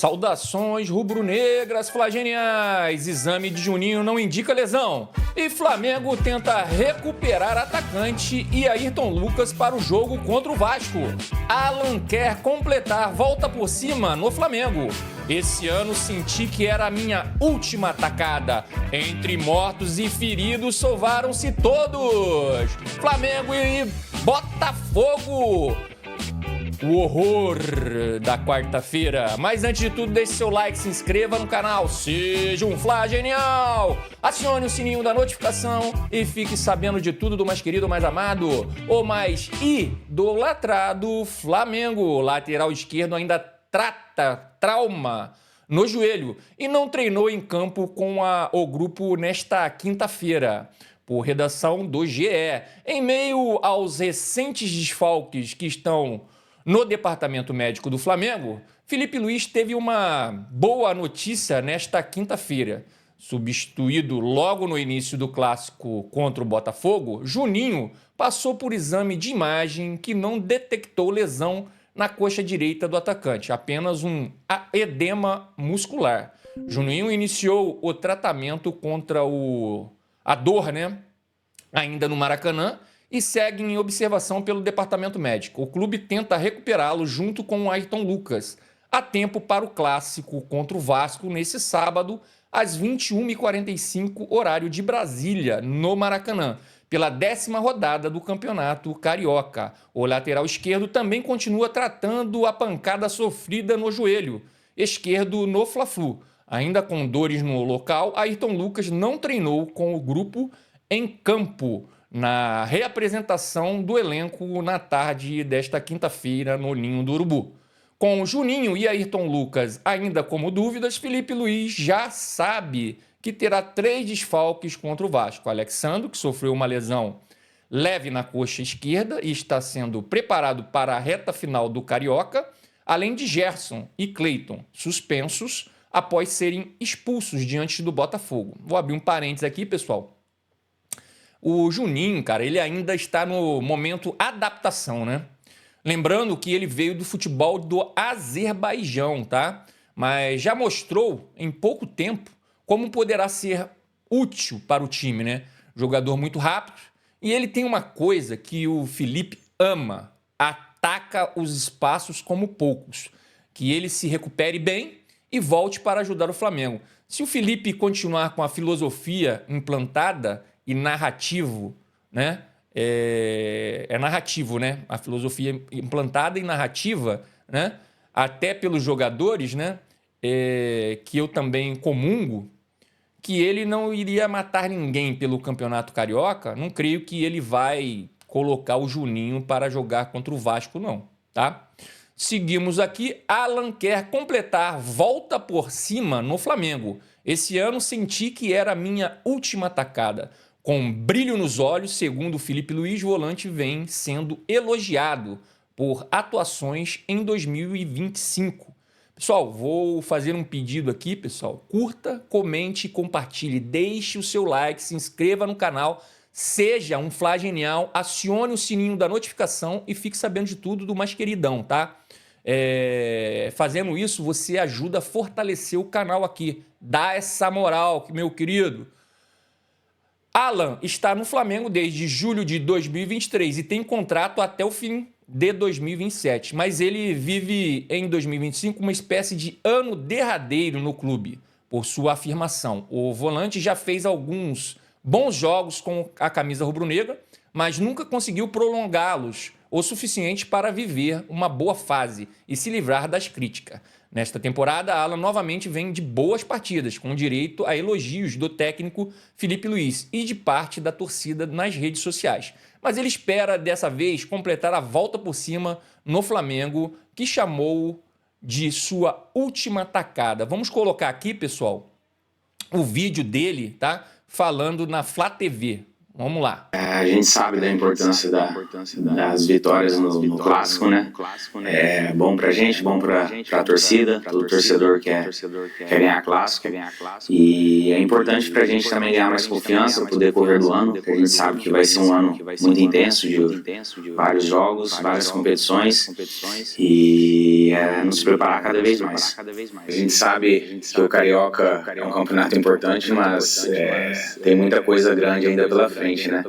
Saudações rubro-negras flageniais. Exame de Juninho não indica lesão. E Flamengo tenta recuperar atacante e Ayrton Lucas para o jogo contra o Vasco. Alan quer completar volta por cima no Flamengo. Esse ano senti que era a minha última atacada. Entre mortos e feridos salvaram-se todos. Flamengo e Botafogo. O horror da quarta-feira. Mas antes de tudo, deixe seu like, se inscreva no canal, seja um flagenial, acione o sininho da notificação e fique sabendo de tudo do mais querido, mais amado, o mais idolatrado Flamengo. Lateral esquerdo ainda trata trauma no joelho e não treinou em campo com o grupo nesta quinta-feira. Por redação do GE. Em meio aos recentes desfalques que estão no departamento médico do Flamengo, Felipe Luiz teve uma boa notícia nesta quinta-feira. Substituído logo no início do clássico contra o Botafogo, Juninho passou por exame de imagem que não detectou lesão na coxa direita do atacante, apenas um edema muscular. Juninho iniciou o tratamento contra a dor, ainda no Maracanã, e segue em observação pelo departamento médico. O clube tenta recuperá-lo junto com o Ayrton Lucas, a tempo para o clássico contra o Vasco nesse sábado, às 21h45, horário de Brasília, no Maracanã, pela 10ª rodada do Campeonato Carioca. O lateral esquerdo também continua tratando a pancada sofrida no joelho esquerdo no Fla-Flu. Ainda com dores no local, Ayrton Lucas não treinou com o grupo em campo na reapresentação do elenco na tarde desta quinta-feira no Ninho do Urubu. Com Juninho e Ayrton Lucas ainda como dúvidas, Felipe Luiz já sabe que terá 3 desfalques contra o Vasco. Alexandro, que sofreu uma lesão leve na coxa esquerda e está sendo preparado para a reta final do Carioca, além de Gerson e Cleiton, suspensos após serem expulsos diante do Botafogo. Vou abrir um parênteses aqui, pessoal. O Juninho, cara, ele ainda está no momento adaptação, Lembrando que ele veio do futebol do Azerbaijão, tá? Mas já mostrou em pouco tempo como poderá ser útil para o time, Jogador muito rápido. E ele tem uma coisa que o Felipe ama: ataca os espaços como poucos. Que ele se recupere bem e volte para ajudar o Flamengo. Se o Felipe continuar com a filosofia implantada e narrativo, é narrativo, a filosofia implantada e narrativa, até pelos jogadores, que eu também comungo, que ele não iria matar ninguém pelo Campeonato Carioca. Não creio que ele vai colocar o Juninho para jogar contra o Vasco, não, tá? Seguimos aqui. Alan quer completar volta por cima no Flamengo. Esse ano senti que era a minha última atacada. Com brilho nos olhos, segundo Felipe Luiz, volante vem sendo elogiado por atuações em 2025. Pessoal, vou fazer um pedido aqui, pessoal. Curta, comente e compartilhe. Deixe o seu like, se inscreva no canal, seja um flagenial, acione o sininho da notificação e fique sabendo de tudo do mais queridão, tá? Fazendo isso, você ajuda a fortalecer o canal aqui. Dá essa moral, meu querido. Alan está no Flamengo desde julho de 2023 e tem contrato até o fim de 2027. Mas ele vive em 2025 uma espécie de ano derradeiro no clube, por sua afirmação. O volante já fez alguns bons jogos com a camisa rubro-negra, mas nunca conseguiu prolongá-los o suficiente para viver uma boa fase e se livrar das críticas. Nesta temporada, Alan novamente vem de boas partidas, com direito a elogios do técnico Felipe Luiz e de parte da torcida nas redes sociais. Mas ele espera, dessa vez, completar a volta por cima no Flamengo, que chamou de sua última atacada. Vamos colocar aqui, pessoal, o vídeo dele, tá? Falando na Flá TV. Vamos lá. A gente sabe da importância das vitórias no clássico, né? É bom pra gente, bom pra torcida, todo torcedor quer ganhar clássico. E é importante pra gente também ganhar mais confiança, poder correr do ano, porque a gente sabe que vai ser um ano muito intenso, de vários jogos, várias competições, e nos preparar cada vez mais. A gente sabe que o Carioca é um campeonato importante, mas tem muita coisa grande ainda pela frente, né?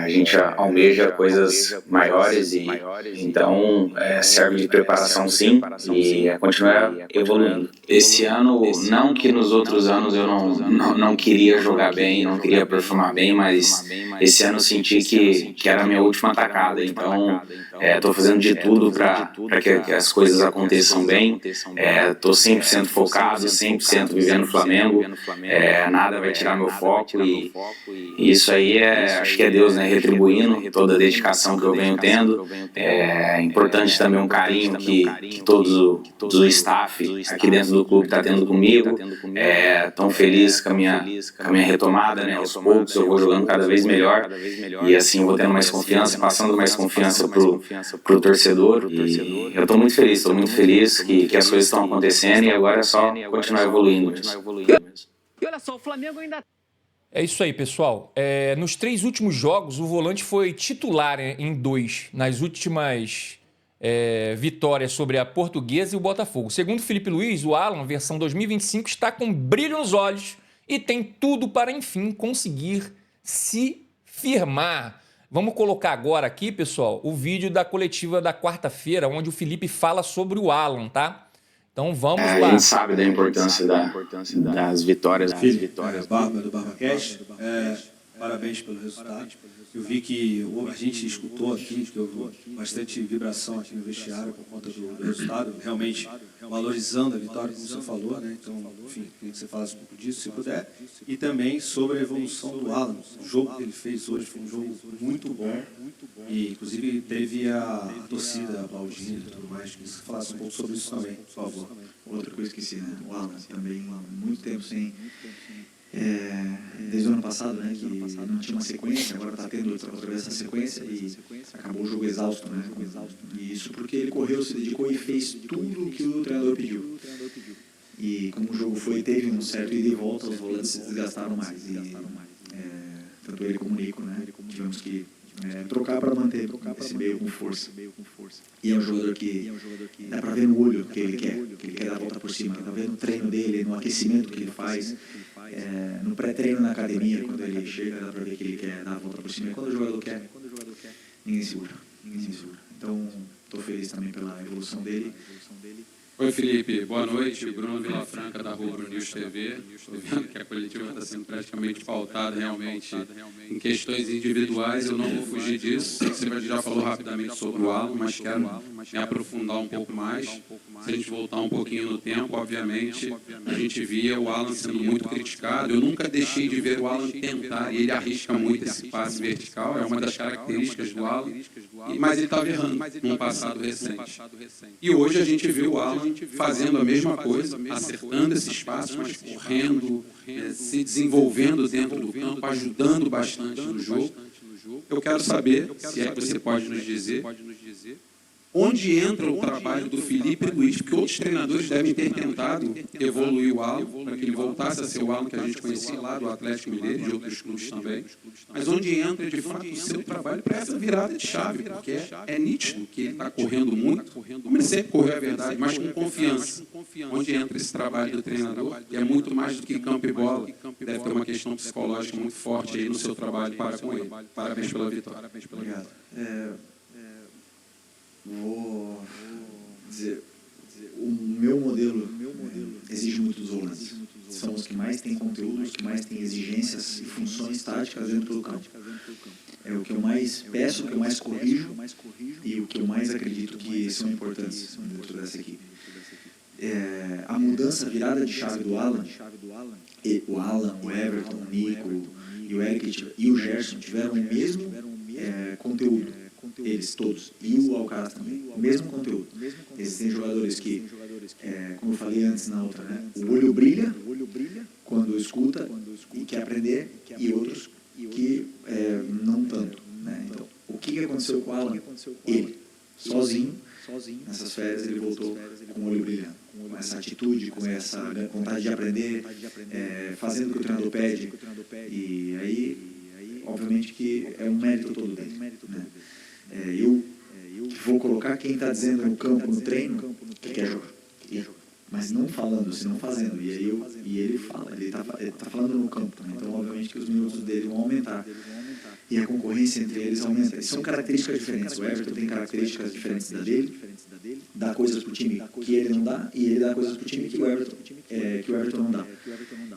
A gente almeja coisas maiores e então serve de preparação sim e continuar evoluindo. Esse ano, não que nos outros anos eu não queria jogar bem, não queria performar bem, mas esse ano eu senti que era a minha última atacada, então estou fazendo de tudo para que as coisas aconteçam bem, estou 100% focado, 100% vivendo o Flamengo, nada vai tirar meu foco e isso aí acho que é Deus, né, retribuindo toda a dedicação que eu venho tendo. É importante também um carinho que todo o staff aqui dentro do clube está tendo comigo. Tão feliz com a minha retomada, né? Aos poucos eu vou jogando cada vez melhor e assim eu vou tendo mais confiança, passando mais confiança pro torcedor. E eu estou muito feliz que as coisas estão acontecendo e agora é só continuar evoluindo mesmo. E olha só, o Flamengo ainda... É isso aí, pessoal. Nos 3 últimos jogos, o volante foi titular em 2, nas últimas vitórias sobre a Portuguesa e o Botafogo. Segundo Felipe Luiz, o Alan, versão 2025, está com brilho nos olhos e tem tudo para, enfim, conseguir se firmar. Vamos colocar agora aqui, pessoal, o vídeo da coletiva da quarta-feira, onde o Felipe fala sobre o Alan, tá? Então vamos lá. A gente sabe da importância das vitórias. Barba do BarbaCast, parabéns pelo resultado. Eu vi que a gente escutou aqui, que houve bastante vibração aqui no vestiário por conta do resultado, realmente valorizando a vitória, como você falou, né? Então, enfim, queria que você falasse um pouco disso, se puder. E também sobre a evolução do Alan. O jogo que ele fez hoje foi um jogo muito bom. E, inclusive, teve a torcida aplaudindo e tudo mais. Queria que você falasse um pouco sobre isso também, por favor. Outra coisa que esqueci, né? O Alan também, muito tempo sem... desde o ano passado, né, que não tinha uma sequência, agora está tendo outra vez essa sequência e acabou o jogo exausto, né? E isso porque ele correu, se dedicou e fez tudo o que o treinador pediu. E como o jogo teve um certo ida e volta, os volantes se desgastaram mais. E, tanto ele como o Nico, né, tivemos que trocar para manter esse meio com força. E é um jogador que dá para ver no olho que ele quer dar a volta por cima. Dá para ver no treino dele, no aquecimento que ele faz, no pré-treino na academia, quando ele chega, dá para ver que ele quer dar a volta por cima. E quando o jogador quer, ninguém segura. Então, estou feliz também pela evolução dele. Oi, Felipe. Boa noite. Bruno Vilafranca, da Rubro News TV. Estou vendo que a coletiva está sendo praticamente pautada realmente em questões individuais. Eu não vou fugir disso. Sei que você já falou rapidamente sobre o Alan, mas quero me aprofundar um pouco mais. Se a gente voltar um pouquinho no tempo, obviamente, a gente via o Alan sendo muito criticado. Eu nunca deixei de ver o Alan tentar, e ele arrisca muito esse passe vertical. É uma das características do Alan, mas ele estava errando num passado recente. E hoje a gente vê o Alan fazendo a mesma coisa, acertando esses passos, mas correndo, se desenvolvendo dentro do campo, ajudando bastante no jogo. Eu quero saber, se é que você pode nos dizer, onde entra o trabalho do Felipe Luiz, porque outros treinadores devem ter tentado evoluir o Alan, para que ele voltasse a ser o Alan que a gente conhecia lá do Atlético Mineiro e de outros clubes também. Mas onde entra, de fato, o seu trabalho para essa virada de chave, porque é nítido que ele está correndo muito, como ele sempre correu, é verdade, mas com confiança. Onde entra esse trabalho do treinador, que é muito mais do que campo e bola, deve ter uma questão psicológica muito forte aí no seu trabalho para com ele. Parabéns pela vitória. Obrigado. Vou dizer, o meu modelo exige muito dos volantes. São os que mais têm conteúdo, os que mais têm exigências e funções táticas dentro do campo. É o que eu mais peço, o que eu mais corrijo e o que eu mais acredito que são importantes dentro dessa equipe. A mudança, a virada de chave do Alan, o Alan, o Everton, o Nico e o Eric e o Gerson tiveram o mesmo conteúdo. Eles todos, e o Alcaraz também, o mesmo conteúdo. Existem jogadores que, como eu falei antes na outra, né, o olho brilha quando escuta e quer aprender, e outros que não tanto, né? Então, o que aconteceu com o Alan? Ele, sozinho, nessas férias, ele voltou com o olho brilhando, com essa atitude, com essa vontade de aprender, fazendo o que o treinador pede. E aí, obviamente que é um mérito todo dele, né? Eu vou colocar quem está dizendo no campo, no treino, que quer jogar. Mas não falando, senão fazendo. E ele fala, ele tá falando no campo, né? Então, obviamente que os minutos dele vão aumentar. E a concorrência entre eles aumenta. E são características diferentes. O Everton tem características diferentes da dele, dá coisas pro time que ele não dá, e ele dá coisas pro time que o Everton não dá.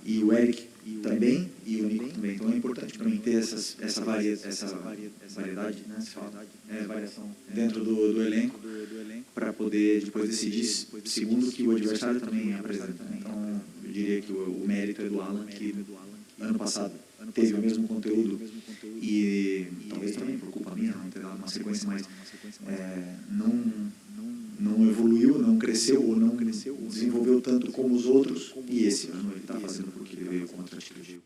E o Eric também, e o Nico também. Então é importante para mim ter essa variedade, né? Variação dentro do elenco, para poder depois decidir segundo o que o adversário também apresenta, né? Então eu diria que o mérito é do Alan, que ano passado teve o mesmo conteúdo e talvez também por culpa minha não ter dado uma sequência, mas não evoluiu, não cresceu ou não desenvolveu tanto como os outros, e esse ano ele está fazendo porque ele veio com outra atitude.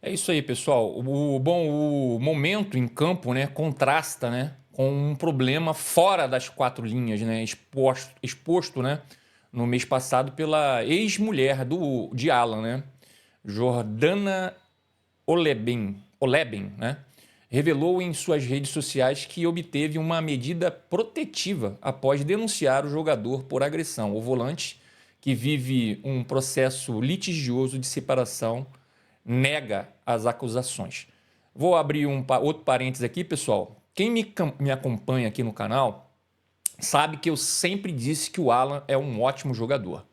É isso aí, pessoal. O momento em campo, né, contrasta, né, com um problema fora das quatro linhas, né, exposto, né, no mês passado pela ex-mulher de Alan, né, Jordana Oleben, né, revelou em suas redes sociais que obteve uma medida protetiva após denunciar o jogador por agressão. O volante, que vive um processo litigioso de separação, nega as acusações. Vou abrir outro parênteses aqui, pessoal. Quem me acompanha aqui no canal sabe que eu sempre disse que o Alan é um ótimo jogador.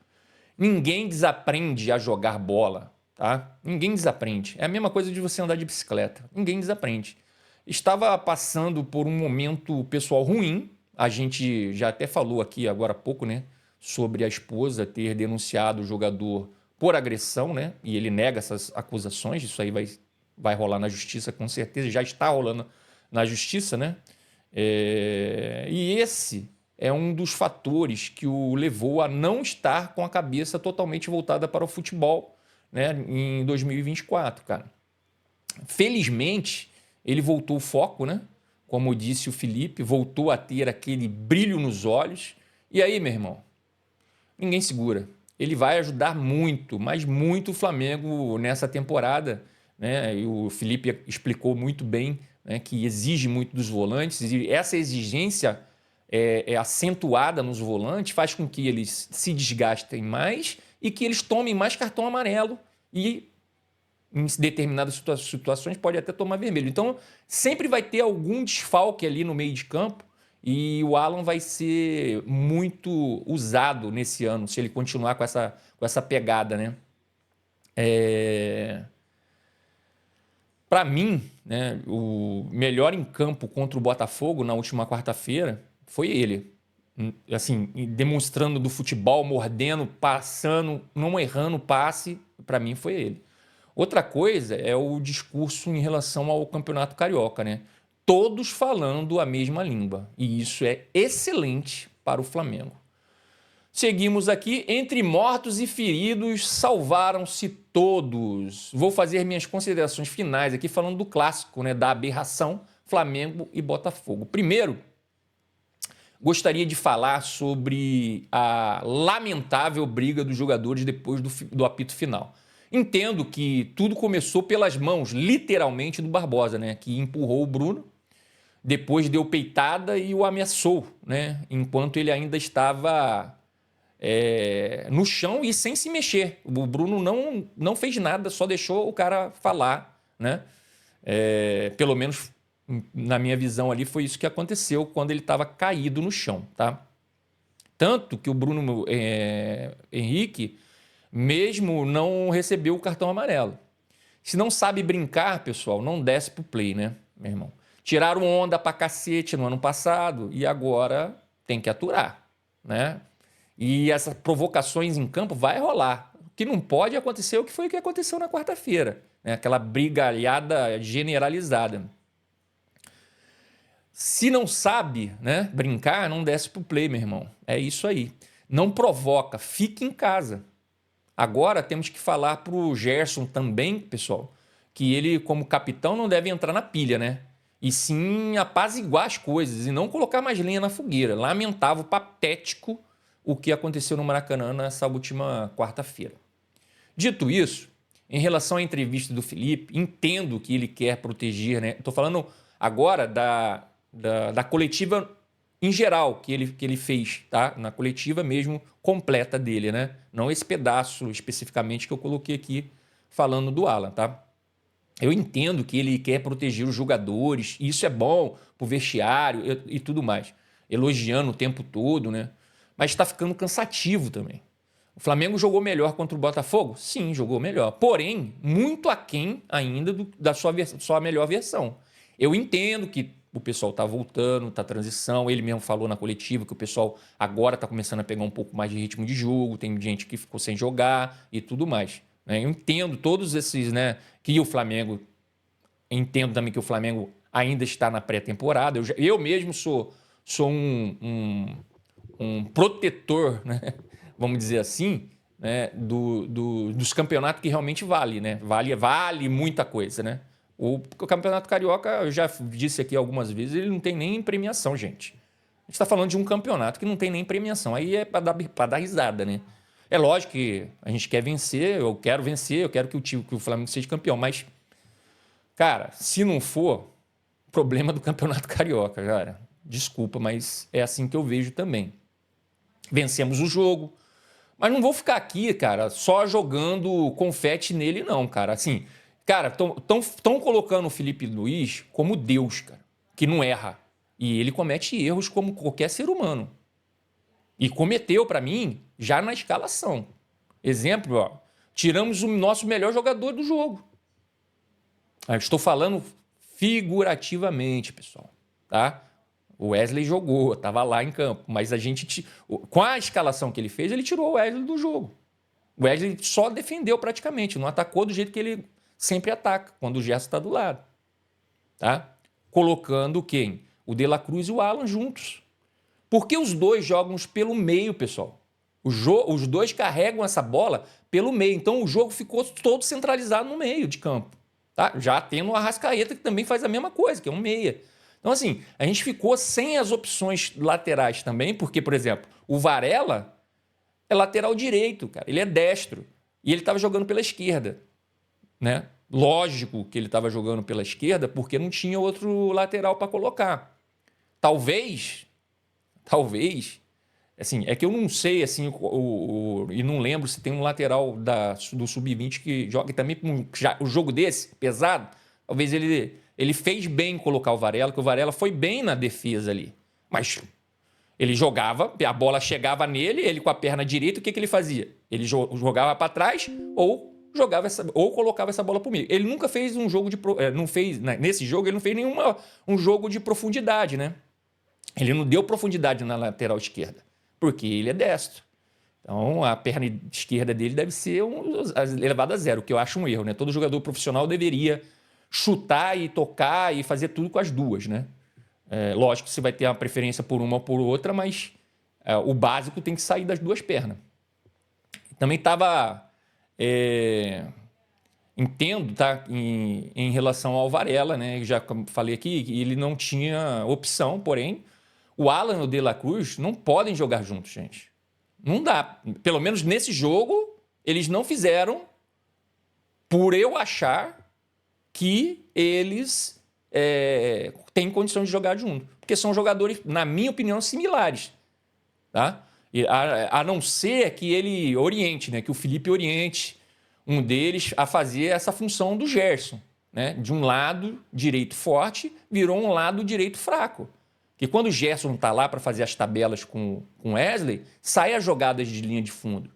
Ninguém desaprende a jogar bola, tá? Ninguém desaprende. É a mesma coisa de você andar de bicicleta. Ninguém desaprende. Estava passando por um momento pessoal ruim. A gente já até falou aqui agora há pouco, né, sobre a esposa ter denunciado o jogador por agressão, né? E ele nega essas acusações. Isso aí vai rolar na justiça, com certeza. Já está rolando na justiça, né? E esse é um dos fatores que o levou a não estar com a cabeça totalmente voltada para o futebol, né, em 2024, cara. Felizmente, ele voltou o foco, né? Como disse o Felipe, voltou a ter aquele brilho nos olhos. E aí, meu irmão, ninguém segura. Ele vai ajudar muito, mas muito o Flamengo nessa temporada, né? E o Felipe explicou muito bem, né, que exige muito dos volantes, e essa exigência acentuada nos volantes faz com que eles se desgastem mais e que eles tomem mais cartão amarelo e, em determinadas situações, pode até tomar vermelho. Então, sempre vai ter algum desfalque ali no meio de campo, e o Alan vai ser muito usado nesse ano, se ele continuar com essa pegada, né? Para mim, né, o melhor em campo contra o Botafogo na última quarta-feira foi ele. Assim, demonstrando do futebol, mordendo, passando, não errando passe, para mim foi ele. Outra coisa é o discurso em relação ao Campeonato Carioca, né? Todos falando a mesma língua. E isso é excelente para o Flamengo. Seguimos aqui. Entre mortos e feridos, salvaram-se todos. Vou fazer minhas considerações finais aqui falando do clássico, né, da aberração Flamengo e Botafogo. Primeiro, gostaria de falar sobre a lamentável briga dos jogadores depois do apito final. Entendo que tudo começou pelas mãos, literalmente, do Barbosa, né, que empurrou o Bruno, depois deu peitada e o ameaçou, né, enquanto ele ainda estava no chão e sem se mexer. O Bruno não fez nada, só deixou o cara falar, né? Pelo menos na minha visão ali foi isso que aconteceu quando ele estava caído no chão, tá? Tanto que o Bruno Henrique mesmo não recebeu o cartão amarelo. Se não sabe brincar, pessoal, não desce pro play, né, meu irmão? Tiraram onda pra cacete no ano passado e agora tem que aturar, né? E essas provocações em campo vai rolar. O que não pode acontecer é o que foi o que aconteceu na quarta-feira, né? Aquela brigalhada generalizada. Se não sabe, né, brincar, não desce pro play, meu irmão. É isso aí. Não provoca, fique em casa. Agora temos que falar pro Gerson também, pessoal, que ele, como capitão, não deve entrar na pilha, né? E sim apaziguar as coisas e não colocar mais lenha na fogueira. Lamentável, patético o que aconteceu no Maracanã nessa última quarta-feira. Dito isso, em relação à entrevista do Felipe, entendo que ele quer proteger, né? Estou falando agora da coletiva em geral que ele fez, tá? Na coletiva mesmo completa dele, né? Não esse pedaço especificamente que eu coloquei aqui falando do Alan, tá? Eu entendo que ele quer proteger os jogadores, e isso é bom pro vestiário e tudo mais. Elogiando o tempo todo, né? Mas está ficando cansativo também. O Flamengo jogou melhor contra o Botafogo? Sim, jogou melhor. Porém, muito aquém ainda da sua melhor versão. Eu entendo que o pessoal está voltando, está transição. Ele mesmo falou na coletiva que o pessoal agora está começando a pegar um pouco mais de ritmo de jogo. Tem gente que ficou sem jogar e tudo mais. Eu entendo todos esses, né? Que o Flamengo... Entendo também que o Flamengo ainda está na pré-temporada. Eu mesmo sou um protetor, né? Vamos dizer assim, né? Dos campeonatos que realmente vale, né? Vale muita coisa, né? O Campeonato Carioca, eu já disse aqui algumas vezes, ele não tem nem premiação, gente. A gente está falando de um campeonato que não tem nem premiação. Aí é para dar risada, né? É lógico que a gente quer vencer, eu quero vencer, eu quero que o Flamengo seja campeão, mas, cara, se não for, problema do Campeonato Carioca, cara. Desculpa, mas é assim que eu vejo também. Vencemos o jogo, mas não vou ficar aqui, cara, só jogando confete nele, não, cara. Assim, cara, estão colocando o Felipe Luiz como Deus, cara, que não erra. E ele comete erros como qualquer ser humano. E cometeu, para mim, já na escalação. Exemplo, ó, tiramos o nosso melhor jogador do jogo. Eu estou falando figurativamente, pessoal, tá? O Wesley jogou, estava lá em campo, mas com a escalação que ele fez, ele tirou o Wesley do jogo. O Wesley só defendeu praticamente, não atacou do jeito que ele sempre ataca, quando o Gerson está do lado. Tá? Colocando quem? O De La Cruz e o Alan juntos. Porque os dois jogam pelo meio, pessoal. Os dois carregam essa bola pelo meio. Então o jogo ficou todo centralizado no meio de campo. Tá? Já tendo o Arrascaeta, que também faz a mesma coisa, que é um meia. Então, assim, a gente ficou sem as opções laterais também, porque, por exemplo, o Varela é lateral direito, cara. Ele é destro. E ele estava jogando pela esquerda. Né? Lógico que ele estava jogando pela esquerda porque não tinha outro lateral para colocar. Talvez, assim, é que eu não sei, assim, e não lembro se tem um lateral do Sub-20 que joga também o jogo desse, pesado. Talvez ele fez bem colocar o Varela, que o Varela foi bem na defesa ali. Mas ele jogava, a bola chegava nele, ele com a perna direita, o que ele fazia? Ele jogava para trás ou colocava essa bola para o meio. Ele nunca fez um jogo nesse jogo ele não fez um jogo de profundidade, né? Ele não deu profundidade na lateral esquerda, porque ele é destro. Então, a perna esquerda dele deve ser elevada a zero, que eu acho um erro, né? Todo jogador profissional deveria chutar e tocar e fazer tudo com as duas, né? Lógico que você vai ter uma preferência por uma ou por outra, mas o básico tem que sair das duas pernas. Também estava... entendo, tá? Em relação ao Varela, né? Já falei aqui, ele não tinha opção, porém, o Alan e o De La Cruz não podem jogar juntos, gente. Não dá. Pelo menos nesse jogo, eles não fizeram, por eu achar que eles têm condição de jogar junto. Porque são jogadores, na minha opinião, similares. Tá? A não ser que ele oriente, né? Que o Felipe oriente um deles a fazer essa função do Gerson. Né? De um lado direito forte, virou um lado direito fraco. Que quando o Gerson está lá para fazer as tabelas com o Wesley, sai as jogadas de linha de fundo.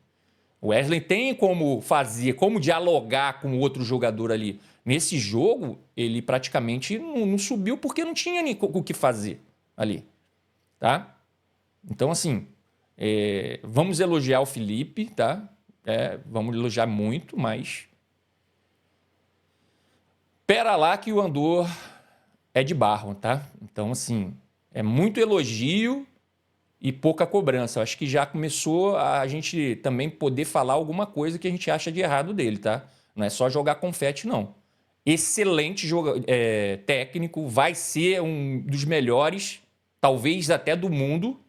O Wesley tem como fazer, como dialogar com o outro jogador ali. Nesse jogo, ele praticamente não subiu porque não tinha nem o que fazer ali. Tá? Então, assim, vamos elogiar o Felipe, tá? Vamos elogiar muito, mas... Pera lá que o Andor é de barro, tá? Então, assim, é muito elogio e pouca cobrança. Eu acho que já começou a gente também poder falar alguma coisa que a gente acha de errado dele, tá? Não é só jogar confete, não. excelente técnico, vai ser um dos melhores, talvez até do mundo,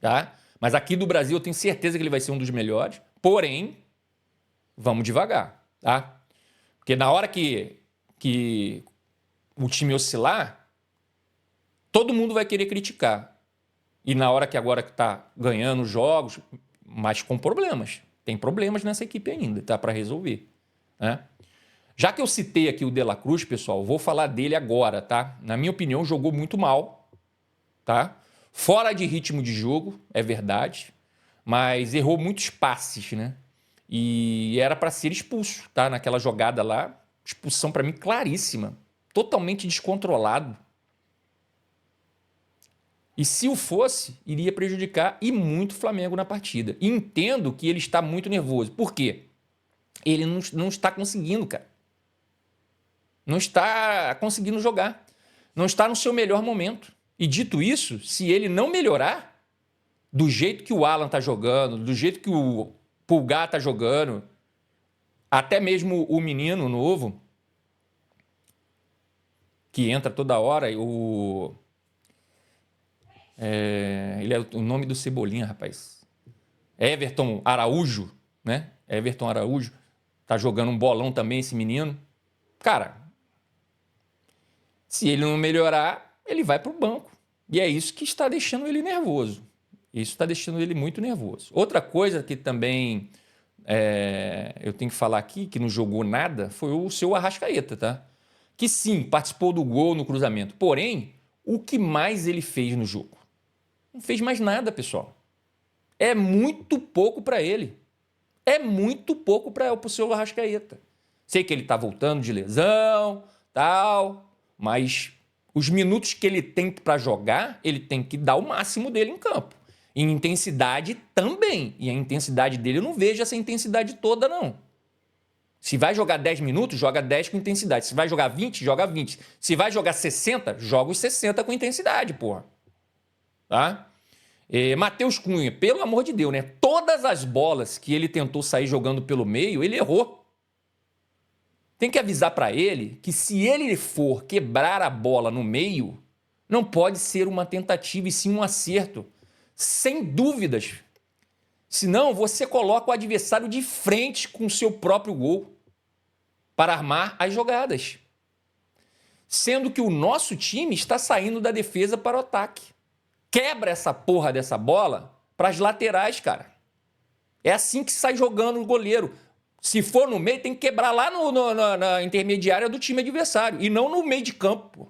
tá? Mas aqui do Brasil eu tenho certeza que ele vai ser um dos melhores, porém, vamos devagar, tá? Porque na hora que o time oscilar, todo mundo vai querer criticar. E na hora que agora que tá ganhando jogos, mas com problemas. Tem problemas nessa equipe ainda, tá? Para resolver, né? Já que eu citei aqui o De La Cruz, pessoal, vou falar dele agora, tá? Na minha opinião, jogou muito mal, tá? Fora de ritmo de jogo, é verdade, mas errou muitos passes, né? E era para ser expulso, tá? Naquela jogada lá, expulsão para mim claríssima, totalmente descontrolado. E se o fosse, iria prejudicar e muito o Flamengo na partida. E entendo que ele está muito nervoso. Por quê? Ele não está conseguindo, cara. Não está conseguindo jogar. Não está no seu melhor momento. E dito isso, se ele não melhorar, do jeito que o Alan está jogando, do jeito que o Pulgar está jogando, até mesmo o menino novo, que entra toda hora, ele é o nome do Cebolinha, rapaz. Everton Araújo, né? Everton Araújo. Tá jogando um bolão também, esse menino. Cara, se ele não melhorar, ele vai pro banco. E é isso que está deixando ele nervoso. Isso está deixando ele muito nervoso. Outra coisa que também eu tenho que falar aqui, que não jogou nada, foi o seu Arrascaeta, tá? Que sim, participou do gol no cruzamento. Porém, o que mais ele fez no jogo? Não fez mais nada, pessoal. É muito pouco para ele. É muito pouco para o seu Arrascaeta. Sei que ele está voltando de lesão, tal, mas os minutos que ele tem para jogar, ele tem que dar o máximo dele em campo. Em intensidade também. E a intensidade dele, eu não vejo essa intensidade toda, não. Se vai jogar 10 minutos, joga 10 com intensidade. Se vai jogar 20, joga 20. Se vai jogar 60, joga os 60 com intensidade, porra. Tá? Matheus Cunha, pelo amor de Deus, né? Todas as bolas que ele tentou sair jogando pelo meio, ele errou. Tem que avisar para ele que se ele for quebrar a bola no meio, não pode ser uma tentativa e sim um acerto. Sem dúvidas. Senão você coloca o adversário de frente com o seu próprio gol para armar as jogadas. Sendo que o nosso time está saindo da defesa para o ataque. Quebra essa porra dessa bola para as laterais, cara. É assim que sai jogando o goleiro. Se for no meio, tem que quebrar lá na intermediária do time adversário e não no meio de campo, pô.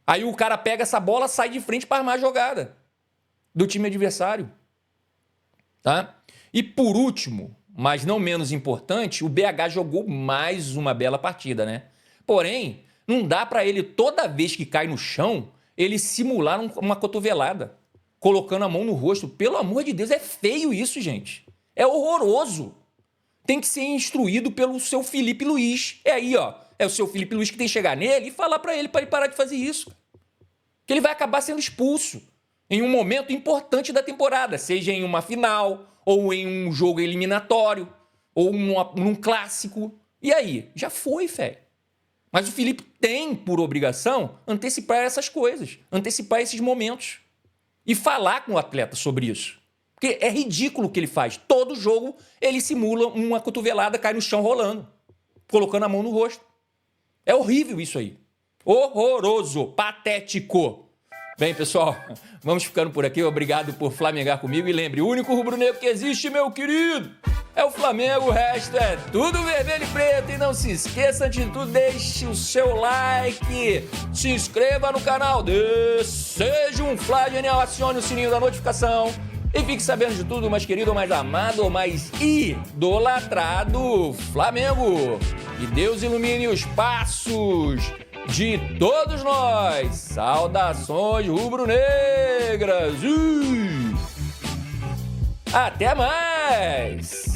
Aí o cara pega essa bola, sai de frente para armar a jogada do time adversário. Tá? E por último, mas não menos importante, o BH jogou mais uma bela partida, né? Porém, não dá para ele, toda vez que cai no chão, ele simular uma cotovelada, colocando a mão no rosto. Pelo amor de Deus, é feio isso, gente. É horroroso. Tem que ser instruído pelo seu Felipe Luiz. É aí, ó. É o seu Felipe Luiz que tem que chegar nele e falar para ele parar de fazer isso. Que ele vai acabar sendo expulso em um momento importante da temporada, seja em uma final, ou em um jogo eliminatório, ou num clássico. E aí? Já foi, fé. Mas o Felipe tem, por obrigação, antecipar essas coisas, antecipar esses momentos e falar com o atleta sobre isso. Porque é ridículo o que ele faz. Todo jogo ele simula uma cotovelada, cai no chão rolando, colocando a mão no rosto. É horrível isso aí. Horroroso, patético. Bem, pessoal, vamos ficando por aqui. Obrigado por flamengar comigo. E lembre, o único rubro-negro que existe, meu querido, é o Flamengo. O resto é tudo vermelho e preto. E não se esqueça de tudo, deixe o seu like, se inscreva no canal, seja um Flá Genial, acione o sininho da notificação e fique sabendo de tudo, mais querido, mais amado, mais idolatrado Flamengo. Que Deus ilumine os passos de todos nós. Saudações rubro-negras. Até mais!